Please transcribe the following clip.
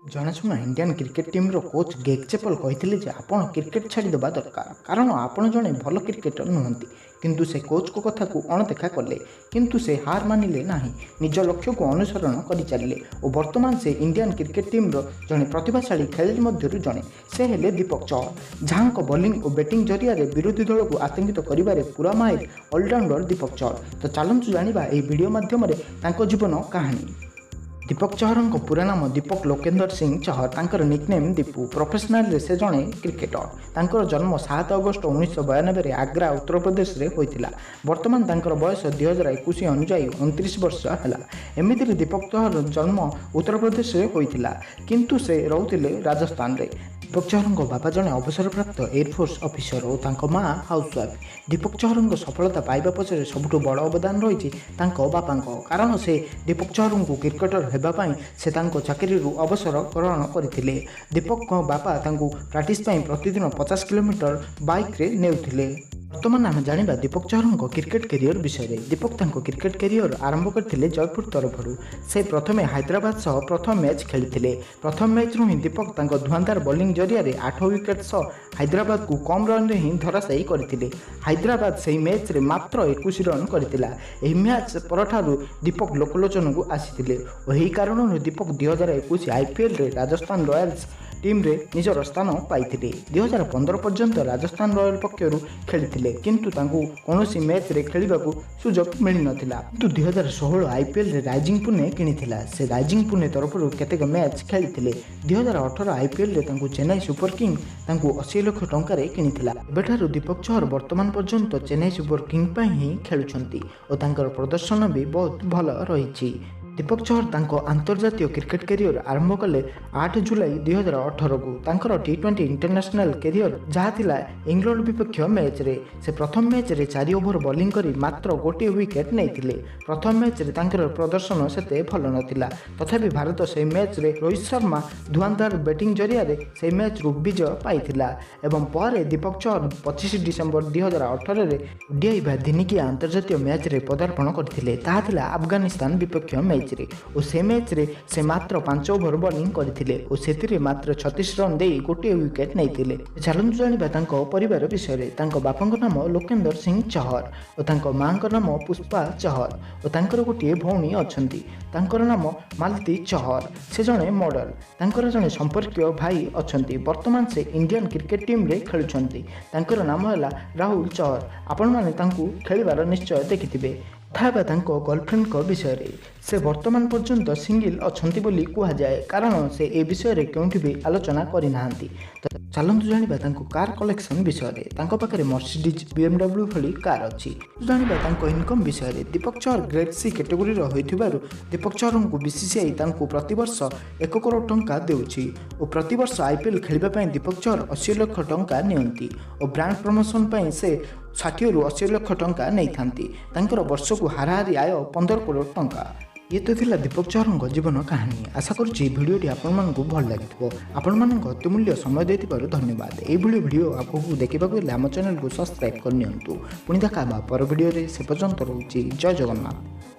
जनाशुना Indian cricket team रो coach गेग chapel कहते आपण cricket छाड़देवा दरकार कारण आपण जड़े भल क्रिकेटर नुहति किंतु से कोच को कथा को अणदेखा कले किंतु से हार मानिले नहीं निज लक्ष्य को अनुसरण कर चलिए और वर्तमान से इंडियन क्रिकेट टीम रो जड़े प्रतिभाशाली खेलाड़ी मध्यरु जड़े से हेले दीपक चहर जहां बॉलिंग और बैटिंग जरिया विरोधी दल को आतंकित करिबारे पूरा माहिर ऑलराउंडर दीपक चहर। तो चलतु जानिबा ए वीडियो माध्यम जीवन कहानी। दीपक चहर पूरा नाम दीपक लोकेंद्र सिंह चहर तांकर निकनेम दीपू प्रोफेशनल से जड़े क्रिकेटर। तांकर जन्म 7 अगस्त 1992 आग्रा उत्तर प्रदेश में होता। वर्तमान तांकर बयस 2021 अनुजाई 29 वर्ष है। एमती दीपक चहर जन्म उत्तर प्रदेश में होता किंतु से रोते राजस्थान रे। दीपक चहर बापा जड़े अवसरप्राप्त एयरफोर्स ऑफिसर और माँ हाउसवाइफ। दीपक चहर सफलता पाइबा पछरे सबुठ बड़ अवदान रही बापा कारण से दीपक चहर को क्रिकेटर हेबापई से चाकरी अवसर ग्रहण करथिले। दीपक बापा प्राक्टिस प्रतिदिन 50 किलोमीटर बाइक रे नेउथिले। वर्तमान आम जाना दीपक चहर क्रिकेट कैरियर विषय में। दीपक क्रिकेट कैरियर आरंभ करते जयपुर तरफ से प्रथम हैदराबाद सह प्रथम मैच खेली। प्रथम मैच रू ही दीपक धुआंधार बॉलिंग जरिया 8 विकेट सह हैदराबाद को कम रन ही धराशायी करते। हैदराबाद से मैच रे मात्र 21 रन करथिला। एही मैच परठारु दीपक लोकलोचन को आसीथिले और यही कारण दीपक 2021 आईपीएल रे राजस्थान रॉयल्स टीम रे निजर स्थान पाइथिले। 2015 पर्यंत राजस्थान रॉयल पक्षरु खेलिथिले किंतु तांको कोनोसी मैच रे खेलिबाकू सुजोग मिलि नथिला। किंतु 2016 आईपीएल रे राइजिंग पुणे किनिथिला। से राइजिंग पुणे तरफरु केतेक मैच खेलिथिले। 2018 आईपीएल रे तांको चेन्नई सुपर किंग तांको 80 लाख टंका रे किनिथिला। एबेठारु दीपक चहर वर्तमान पर्यंत चेन्नई सुपर किंग पई ही खेलुछंती और तांकर प्रदर्शन भी बहुत भल रहिछि। दीपक चहर अंतर्जातीय क्रिकेट कैरियर आरंभ कले 8 जुलाई 2018 को। तांकर T20 इंटरनेशनल कैरियर जहाँ थिला इंग्लैंड विपक्ष मैच रे। से प्रथम मैच रे 4 ओवर बॉलिंग करी मात्र 1 विकेट नहीं। प्रथम मैच रे तांकर प्रदर्शन सेते भल नथिला तथापि भारत से मैच रे रोहित शर्मा धुआंधार बैटिंग जरिया से मैच रू विजय पाइथिला। एवं पर दीपक चहर 25 डिसेम्बर 2018 रे ओडीआई बा दिनिकिया अंतर्जातीय मैच रे पदार्पण करथिले। ताहा थिला अफगानिस्तान विपक्ष मैच और से मैच रे से मात्र 5 ओवर बॉलिंग करथिले और सेतिरे मात्र 36 रन दे 1 विकेट नैथिले। चलନ୍ତୁ जानिबा तांको परिवार विषय रे। तांको बापांको नाम लोकेंद्र सिंह चहर और तांको मांको नाम पुष्पा चहर और तांकर गोटे भौणी अछंती। तांकर नाम मालती चहर। से जणे मॉडल। तांकर जणे संपर्कीय भाई अछंती। वर्तमान से इंडियन क्रिकेट टीम रे खेलुछंती। तांकर नाम हैला राहुल चहर। आपण माने तांको खेलिबार निश्चय देखिथिबे। थाबा तांको गर्लफ्रेंड को विषय रे। से वर्तमान पर्यंत सिंगल अछंती बोली कुहा जाए कारण से ए विषय रे केउठी भी आलोचना करि नाहंती। तो चलंतु जानिबा तांको कार कलेक्शन विषय रे। तांको पाखरे मर्सिडीज BMW भली कार अछि। जानिबा तांको इनकम विषय रे। Deepak Chahar grade C category रो होइथिबारु दीपक चहर को बीसीसीआई तांको प्रति वर्ष 1 करोड़ टंका देउछि और प्रति वर्ष आईपीएल खेलिबा पई दीपक चहर 80 लाख टंका नियंती और ब्रांड प्रमोशन पई से 60 रु 80 लाख टंका नहीं थांती। तांकर वर्ष को हाराहारी आय 15 करोड़ टंका। ये तो थिला दीपक चहर जीवन कहानी। आशा करुच्ची भिडियोटी आपको भल लगी। आपण अत्युमूल्य समय देथिबारु धन्यवाद। ये भिडियो आपको देखा आम चैनल को सब्सक्राइब करनी। पुणी देखा पर भिडियो से पर्यंत रोची। जय जगन्नाथ।